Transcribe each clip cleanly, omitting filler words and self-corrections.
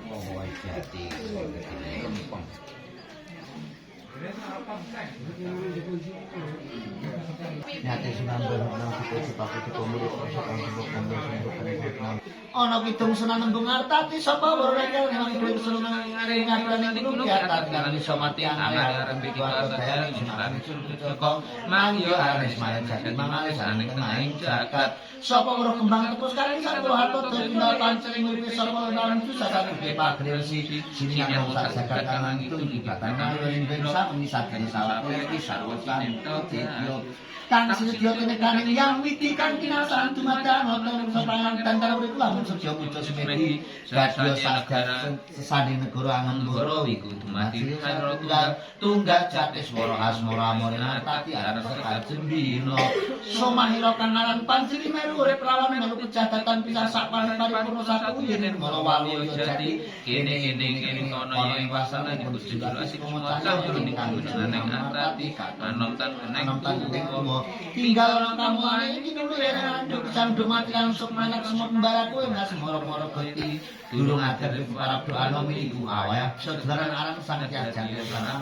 Oh, jati lempeng. Nyate Sunan Bonang cita-citaku dikumuri persoalan sembok ana kidung Sunan Embung Artati sapa werekel nang kuwi Sunan ngabrane gunung kiatan kang iso mati ana arep kita sadar Sunan Joko mangyo ares mayan jagat mangale saning kenaing jagat sapa weruh kembang tepus karing sarwa hatot tinggal pancing uripe sapa lan susah gede pagri si siniang sak jagat kang itu ibatan kang ing desa misakane sawat iki sarwa santo tidyo kang sedya tenekaning yang witi kang kinasan dumadang wonten sapangan dandar urip lamun sedya muja semedi gadya sagara sesane negara angembara iku dumadi tunggal jatiswara asmara amana tati arep kajembina somahira kang aran panjiri meru urip lawan melu kejahatan pisah sak paripurna satu yen mala walu jati kene ing ana ing wasana Gusti Jurasik mocah ing kanjeneng artati anontan keneng tinggal orang kamu ini dulu ya anduk sandung mati langsung manak semua pembalaku mas moro-moro goti durung ajar para doa nomi ibu awak saudara aran sang jajang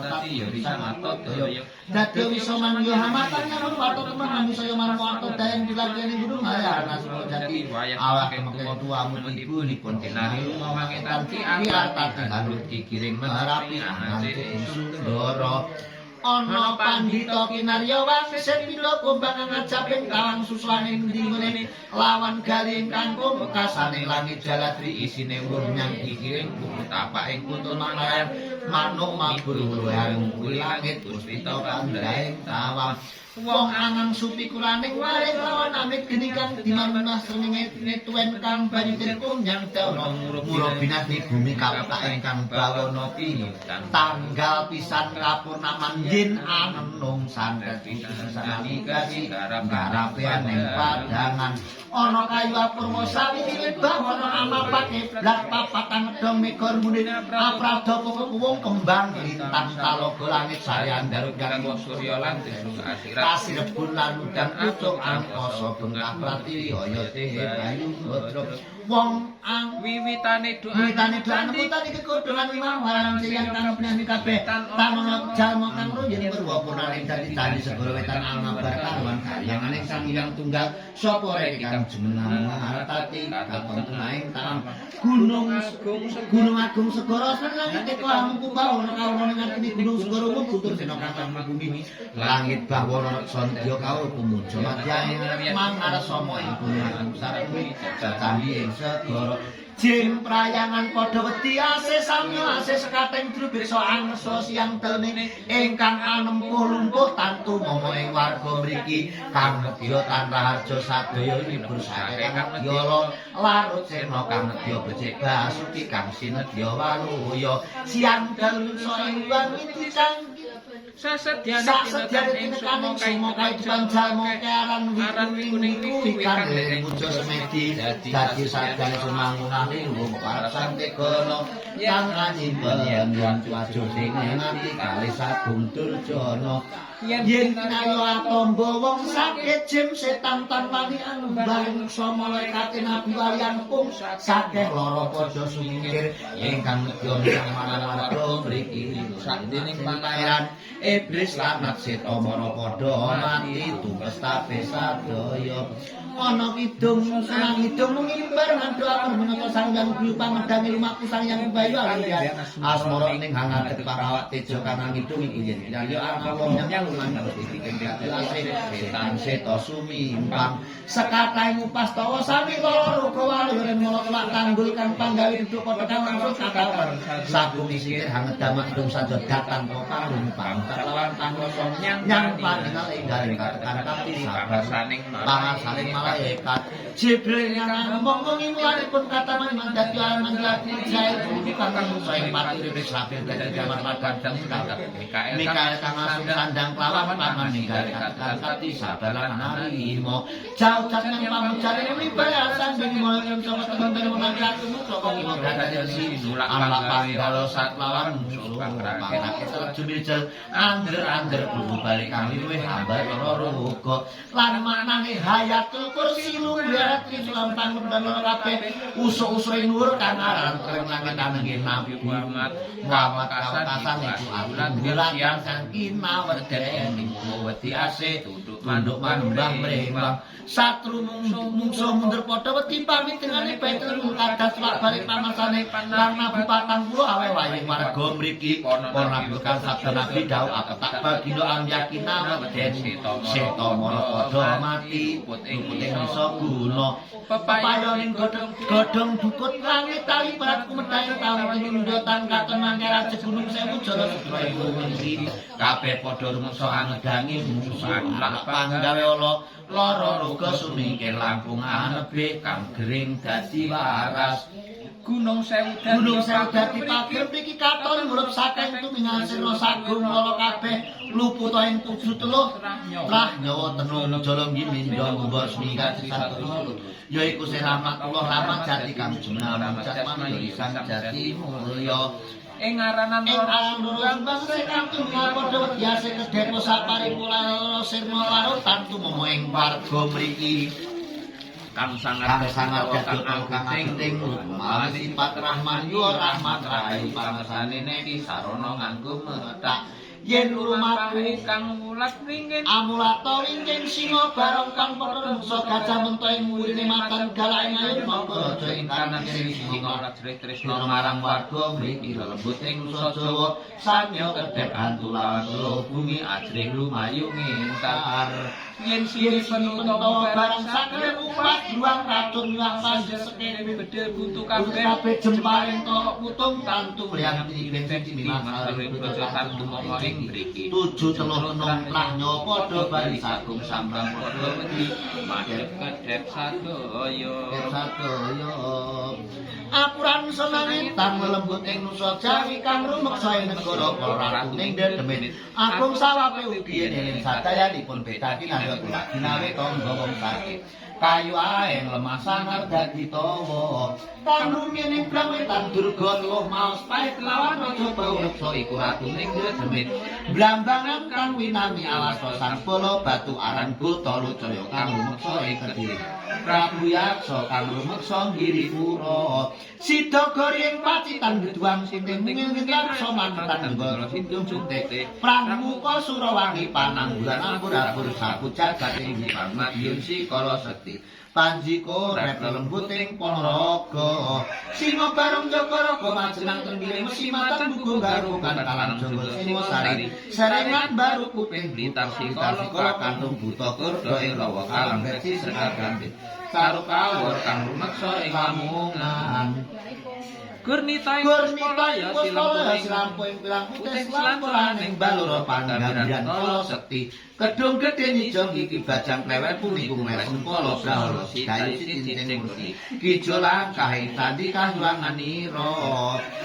tapi ya bisa matot yo dadi wis mangyo hamatan nang watot temen saya marang watot daeng dilageni guru maya anak semua jadi awak mengke tuamu ibu nipun kenari mawange tanti artati halut kikiring merapi anase Sundoro ana pandhita kinarya wangsit pira kumbang ngajaping kawang suswane ndingene lawan galing kangkung kasane langit jaladri isine wurnyang kikiring tapake kuntul mangayan manuk mabur wayang kuwi langit puspita kandhaing tawang wong angang supi kulaning waring lawan amit geni kang dimanuna srengenge netuen kang banyu tirkum nyang dawa mura binati bumi kapake ingkang bawana tanggal pisan kapurnaman yen anenung sandet pisanani kasi garapean ing padangan ana kayu apurwa sawiji bawana amapake blat papatan dong megor muni aprada wong kembang lintang talaga langit sayan daruk kang surya lan Sirebun lan udan ucuk angkasa bengkak pratiwi kaya tehe bayu bodrok wong wiwitane doa nemutan iki kodholan wimawan sing kang penami kabeh tamono jalma kang ruyen purwapunane dadi candi segara wetan amabar kawan karyangane sang hyang tunggal sapa rek kang jumeneng artati katon naing tanam gunung agung segara langit teko amku bawana kawruning ngartine gunung segara wong butur sena kang bumi langit bawana sondya kawul pumuja madyaning mangarsa ing gunung sareng candi ing segara jim prayangan padha wedi ase samya ase sekating drubiksa angsa siang telne ingkang anempuh lumpuh tantu momo ing warga mriki kang nedya tanpa harja sadaya libur sake kang nedya larut sena kang nedya becik basuki kang sinedya waluya siang dalungsa ing wangi kang sasedyane tinekan ing mokai dipanjal mokai aran kuning kuwi kang muja semedi dadi sadane semangunah linggo parasan tegono yang anyimbel yang cuacu sing nganti kalih sagung durjana yen kinayo atombo wong sakit jim setan tanwani anembang samalaikate nabi walian pung sakeh lara padha sumingkir ingkang nedya sang marang mriki sakdening pangeran iblis lanat setamana padha mati tumpes tabe sadaya ana kidung senang hidung ngimbar ngandha akeh menapa sanggang gulu pangedange lumaku sangyang bayu aliyan asmara ning hangat parawak tejo kanang hidung iki yen ya ana wong nyang lan setan seta sumimpang sekataing upastawa sami kala ruga waluren mula kelak tanggul kang panggawe duduk padha kang langsung kakawar sagung isi hanget damak dung sajot datang kok lumpang lawan tanggasa nyang panjenengan enggal katakan tapi sabasaning pangasaning malaikat Jibril yang ngomong imulanipun kata mandati mandati jaya bumi kang saing pati wis rapi dadi kamar padang Mikael kang asung sandang kelawan paman ninggal kata sabaran narimo jauh nang pamujane wibayasan bini mulai tenan dari menangi atumu saka kiwa dadasi nulak panggalo satlawan musuh jumijel angger-angger kudu balik kang luwih hambar loro uga lan maknane hayatul kursi luwih trisulan pangundan loro kabeh usuk-usuk nur kang aran langit nanging nabi Muhammad kasan iku abulan bilang saking mawedeni wedi ase tunduk manembah mrembang satru mungsuh mundur padha wedi pamit tengane betul kadas wak balik pamasane lan nabi 40 awe wae warga mriki ana bukan sabda nabi dawuh apa tak bagindo am yakina wedi seta mara padha mati puting iso guna pepayoning godhong dukut langit tali berat kumedhaing taun tinundutan katon mangkara gunung sewu jara sedra iku kabeh padha rumangsa angedangi musuh panggawe ala lara ruga sumingkir langkung anebe kang gering dadi waras Gunung Sewu dadi pager mriki katon murup saking tumingan sira sagung lara kabeh luputa ing 7 teluh trah nyawa tenung jala ngimindo mbos minggat satu yaiku sing rahmatullah rahmat jati kang jumeneng cakman lisan jati mulya ing aranan lurang bangsa kang tunggal padha biasa kedhepo saparipura sirna larut tantu momo ing warga mriki kang sangat dadya kang penting malah sifat rahman yo rahmat rahayu pangersane niki sarana nganggo metak yen lumaku kang mulat ringin amulata ringin singa barong kang padha nusa gajah mentoing murine matan galaing ayu monggo aja ing kanan sing singa rajrih tresna marang warga mriki lembut ing nusa Jawa samya kedhek antulawan bumi ajrih lumayu ngentar yen siri penutup barang sakre upat duang racun nyuwang panjes sekene bedhil buntu kabeh jemparing tok putung tantu mliang piring sing dimasari bojosan tumomo ing mriki 7 teluh enung lah nyawa padha bali sagung sambang padha wedi madhep kedhep sadaya apuran senangit tang lembut ing nusa Jawi kang rumeksa ing negara ora kuning demen agung sawape ugi ing sadayanipun beda ginawe tangga wong sakit kayu ae lemah sangar dadi tawa kang rumene brawetan durga luh maos pait lawan raja bawreksa iku ratuning demen blambangan kang winami awasta sang bala batu aran buta lucaya kang rumeksa ing kediri Prabu Yaksa kang rumeksa Giripura Sida gori ing pacitan geduang sinting ngingin yaksa mantan nggara sintung suntik Pramuka Surawangi pananggulan ampur-ampur sapu jagat ing Parmadyan Sikala Sekti Panjiko rep lembut ing Ponorogo Singa bareng Jogorogo majenang tenggiling mesimatan buku garukan kalam jonggol Singosari Serengan baru kuping blitar Sikala kantung buta kurdo ing rawa kalam versi sekar gambit Sarukawur kang rumeksa ing Lamongan Gurnita ing Puspalaya silampu ing pilang putih selampuraning balura panggambiran kala sekti Kedung gedhe nijong iki bajang klewer puniku mleres kala gahala sidayu cincin murni kijo langkahe sandi kahyuanganira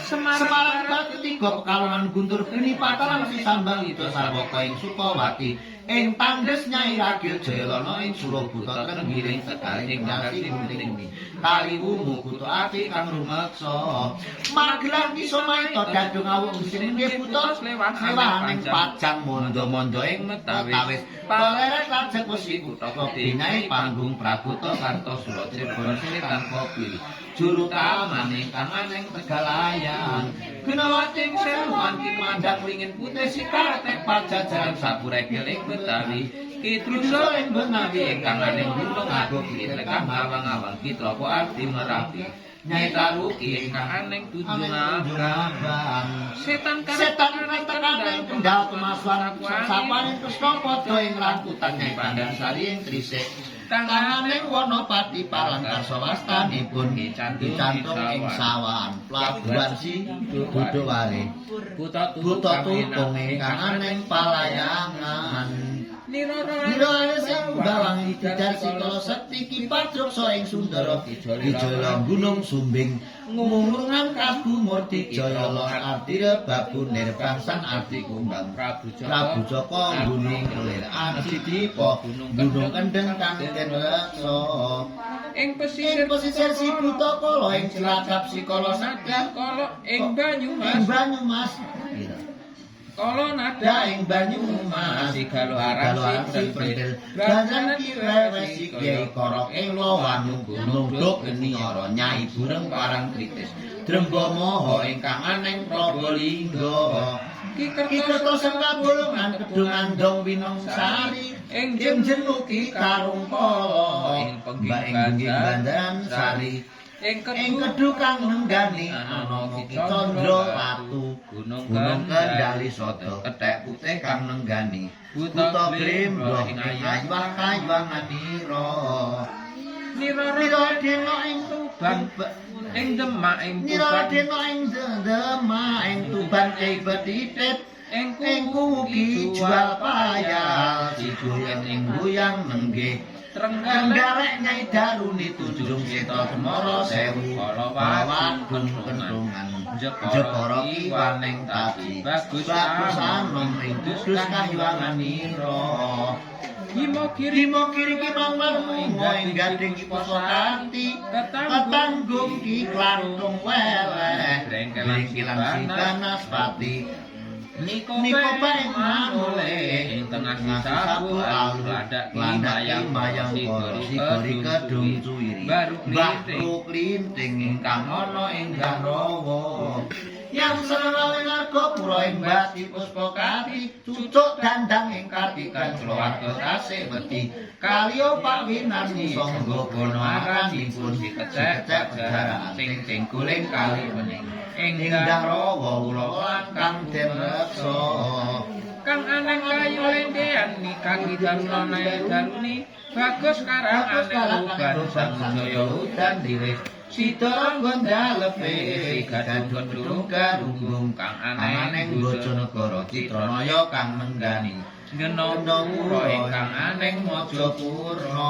Semarang batu tiga pekalongan guntur geni patalan sisambang itu sarwaka ing Sukawati ing tandhes Nyai Ragil Jayalana ing Surabuta tenggiring sedaring nyati gunting kali wungu kutu ati kang rumeksa Magelang iso maita dadung awung sing nggih buta lewaning pajang mondo-mondo ing Metawis Palerek lajeng wesi kutha binae panggung Prabuta Kartosura Cirebon Silitan Kopi juru kamane kang aneng Tegalayan Gunawating seruan ki mandhak wingin putih sikaratek pajajaran sapurekel ing Betawi Kitrusa ing Benawi ingkang aneng gunung agung lekang awang-awang Kitropo arti Merapi Nyai Taruki ingkang aneng Tunjungan Setan kandang kendal kemasuan sapaning Kresna padha ing rangkutan Nyai Pandansari ing Trisik Tanganing Wanapati Palangkarsa wastanipun dicantum ing sawan pelabuhan si Budowari Buta tutung ingkang aneng palayangan Nira sing bawang didar sikala sekti ki patruksa ing Sundara Wijaya Gunung Sumbing ngumurungan kabumurti jaya lan artire babu nirbangsan arti kumbang Prabu Jaka gunung kelir Adidipa gunung kendeng kang den reksa ing pesisir Sibuta kala ing Cilacap sikala sakti kala ing Banyumas Kala nada ing Banyumas Sigalo aran si pentil Ganjan kirewesi kiai korok ing Lowanu gunung dok geni ora nyai bureng parang kritis Dremba Maha ingkang aneng Prabalingga Ki kerto sengkabulungan kedungan dong Winongsari ing jenuki karung kala ing pengging bandaran sari ing kedu kang nenggani ana Ki Candra Watu gunung Kendali Soto kethek putih kang nenggani buta glembrong ing aywanganira nira dena ing Tuban ing Demak ing nira dena ing Demak ing Tuban betitip ing kuki jual payah sigoyen ing goyang nenggih Trenggalek nyai daruni tujung seta Semara Sewu Kalawan kentungan Jepara kiwaning tapi bagus anom ring kudus kahiwanganira Kimo kiri ki mangmarmu ing gading ki poso kanthi tetanggung ki klantung weleh Brengkelan si Banaspati Niko bae manole ing tengah sabu alus ladak mayang sigori kedung cuwiri Mbah Klinting ingkang ana ing Garawa yang seneng Argapura ing Bati Puspakati cucuk dandang ing Kartikan keluarga tasih wedi kalio Pak Winarni sangga kono aranipun dikecek jarak sing guling kali mening ing Garawa ula kang den reksa kang aneng kayu lendean nikah daruni bagus karang aneng uban sanjaya udan dirih Sita Gondalepe sigadung gedung karunggung kang aneng Bojonegoro Citranaya kang menggani Genopura ingkang aneng Majapurna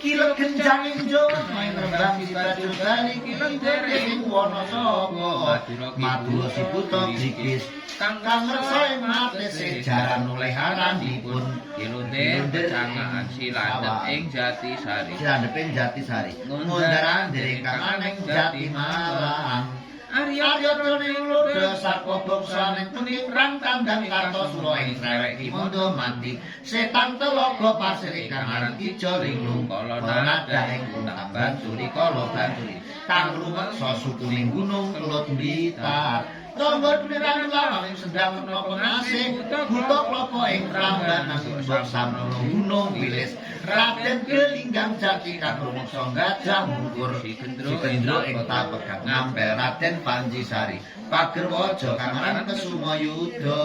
Kilet genjang injo main rembang dibaju bali kilet dereng Wonosobo Madura Sibuta Brigis kang reksa ing mate sejarah noleh aranipun Kilundir pecangaan silandhep ing Jatisari ngundaran dereng kang aneng Jati Malang Arya Jroning Loda saka bangsaning puning rang kandhang Kartosura ing Trewek Kimondo mati setan telogo pasir kang aran Ijo Linglung kala nadah ing Puntang Banturi kala Banturi kang rumeksa sukuning gunung Kelut Blitar Tonggo duliran lawang sedang menapa ngasih buta klopo ing Prambanan sembok samnono gunung wilis Raden Gelinggang Jati kang rumeksa gajah mungkur si Gendro ing tapegang ngampel Raden Panjisari Pagerwaja kang aran Kesumayuda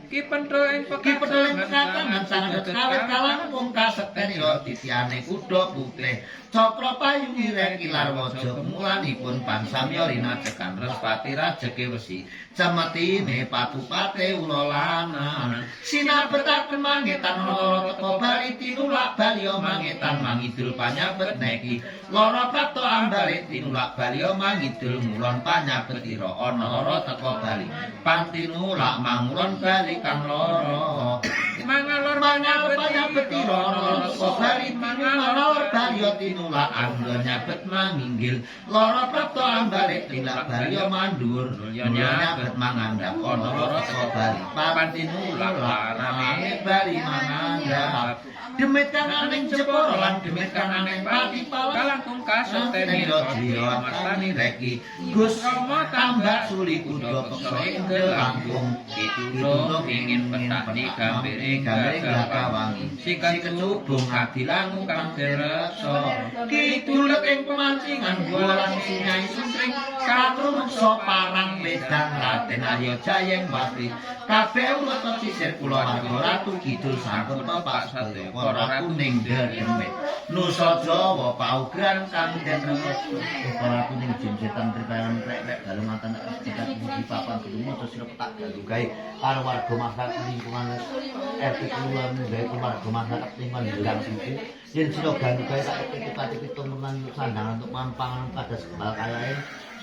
Ki Pentho ing pekatangan sanget kawit kalang pungkas setenira titiane kuda putih Cakra payu wireng kilar waja mulanipun pansamya rinacekan Respati rajeke wesi cemetine patupate ula lanang sinabetaken mangetan lara teka bali tinulak balya mangetan mangidul panyabet niki lara prato ambale tinulak balya mangidul mulon panyabetira ana lara teka bali pantinulak mangulon bali kang lara mangalor panyabetira lara teka bali mangalor balya tinulak anggo nyabet manginggil lara prato ambale tinulak balya mandur nyabet mangandhap ana lara teka bali pantinulak larane bali mangandhap demit kang aning Jepara lan demit kang aning Patipala kalangkung kasetenira jiwa mastani reki Gus Rama tambak suli kuda peksa ing Lampung pitulung ingin petani gambire gagawangi si kecubung ati langu kang direksa kidulek ing pemancingan bolang sinyai sentring katrumeksa parang wedang Raden Arya Jayeng Pati kabeh ulet sisir kula Ratu kidul sangkut pepak sedaya para ratu ning demet Nusa Jawa paugran kang den remes para ratu ning jin setan tripayon krek dalu mantan sekitar di papan gedung terus sira petak dalu gawe karo warga masyarakat lingkungan RT Kulon gawe warga masyarakat lingkungan Belang Siji yen sira gawe tak ketik-ketik turunan sandangan untuk mampangan pada sekebal kayae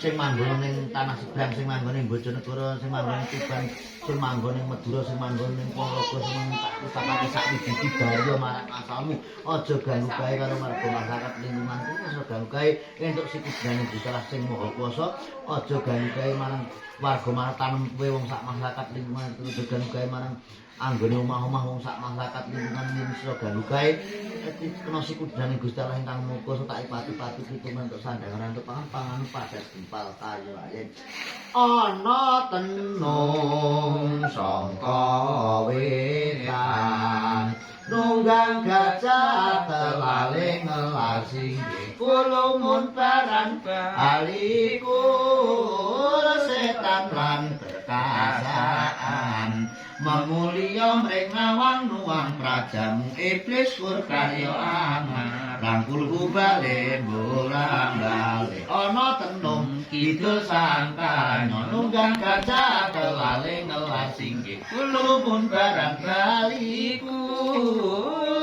sing manggon ning tanah seberang sing manggon ning Bojonegoro sing manggon ning Tuban sing manggon ning Madura sing manggon ning Ponorogo sing tak ucapake sak wiji baryo marang asalmu aja ganggu kae karo warga masyarakat lingkungan kuwi aja ganggu kae entuk sikidane Gusti Allah sing Maha Kuwasa aja ganggu kae marang warga marang tanem kowe wong sak masyarakat lingkungan aja ganggu kae marang anggone omah-omah wong sak masyarakat lingkungan yen sira ganggu kae kena sikudane Gusti Allah ingkang Maha tak ipati-pati pitumen untuk sandangan untuk pangan pada gempal kayu ayen ana tenung sangka wetan nunggang gajah telaling ngelar singgih kulumun paran alikur setan lan perkasaan memulya mring ngawang nuwang prajamu iblis kurkarya angar rangkul bale bolang-bale ana tenung kidul sangkanya nunggang gajah telaling ngelar singgih kulumun barang baliku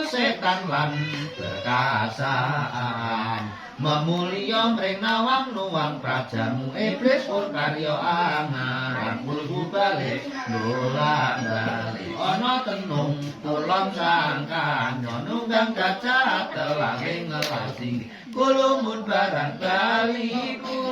setan lan perkasaan memulya mring nawang nuwang prajamu iblis kurkarya angar rangkul bale bolang-bale ana tenung kulon sangkanya nunggang gajah telaling ngelar singgih kulumun barang baliku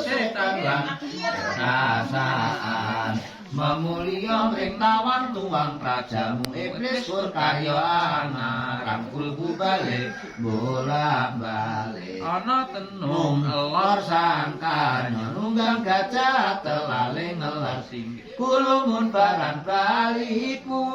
setan lan perkasaan memulya mring nawang nuwang prajamu iblis kurkarya angar rangkul bale bolak-balik ana tenung lor sangkanya nunggang gajah telaling ngelar singgih kulumun barang baliku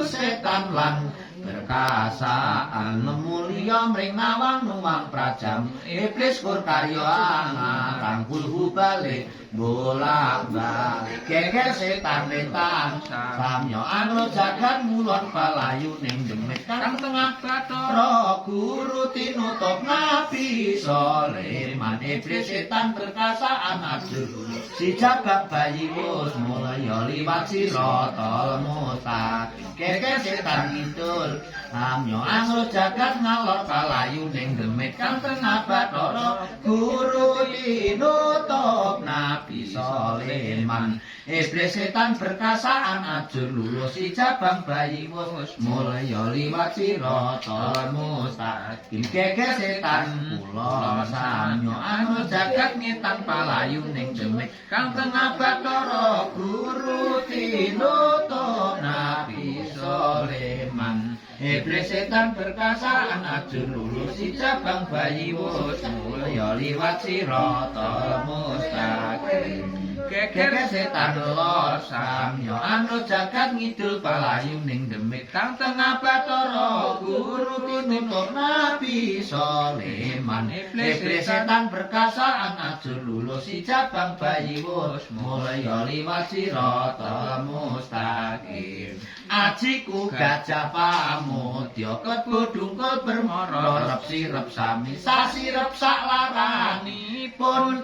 setan lan perkasaan memulya mring nawang nuwang prajamu iblis kurkarya angar rangkul bale bolak-balik geger setan letan samya anglo jagat mulon palayu ning demet kang tengah bathara guru tinutup nabi Sulaiman iblis setan perkasaan ajur si jabak bayi wus mulya liwat sira tol mustaqim geger setan kidul samya anglo jagat ngalor palayu ning demet kang tengah bathara guru tinutup nabi Sulaiman iblis setan perkasaan ajur lulus si jabang bayi wus mulya liwat sira tol mustaqim geger setan kula samya anu jagat ngetang palayu ning demet kang tengah bathara guru tinutup nabi Sulaiman iblis setan perkasaan ajur lulus si jabang bayi wus mulya liwat sira tol mustaqim geger setan lor samya anu jagat ngidul palayu ning demit kang tengah bathara guru tinutup nabi Sulaiman iblis setan perkasaan ajur lulus si jabang bayi wus mulya liwat sira tol mustaqim ajiku gajah pamudya kedungkul bermara rep sirep sami sasirep saklarani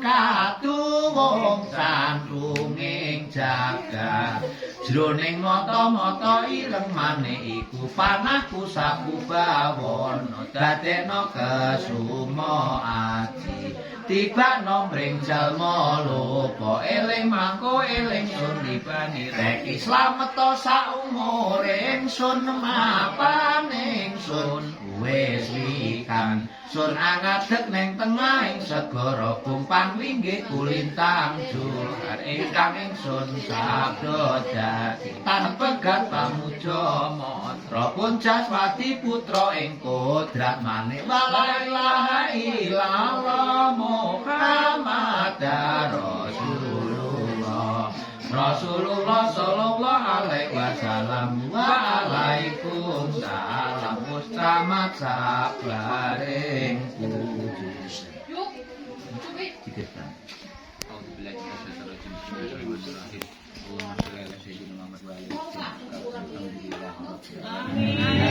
katuwung sandunging jagat jroning mata-mata ireng maneh iku panahku sapu bawana dadekno kesuma aji tibakno mring jalma lupa eling mangko eling sun dibani rek slamet sak umure ingsun mapan ingsun wis wikan sun angadeg ning tengahing segara kumpang linggih kulintang jurat ingkang ingsun sabda dadi tanpegat pamuja matra Puncaswati putra ing kodrat manik la ilaha illallah Muhammad Rasulullah sallallahu alaihi wasallam wa alaikum salam mustamat sabaring kudus. Amin.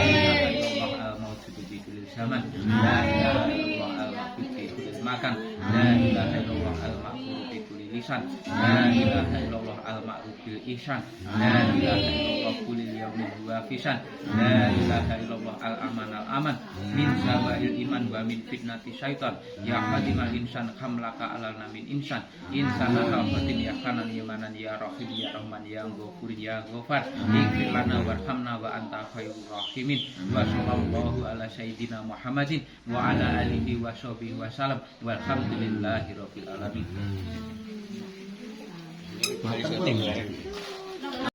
la ilaha illallah al-maqbul fi kulli makan, la ilaha illallah al-maqbul fi kulli lisan, la ilaha illallah al-ma'ruf bil ihsan, la ilaha illallah kulli yawmin wa fisan, la ilaha illallah al-aman al-aman min zawail iman wa min fitnati syaitan, ya qadimal insan hamlaka alal namin insan insana hafatin ya kanan yamanan ya rahim ya rahman ya ghafur ya ghafar ighfir lana warhamna wa anta khairur rahimin wa sallallahu ala sayyidina Muhammadin wa ala alihi wa sahbihi wa salam walhamdulillahi rabbil alamin. Mantap, Bro.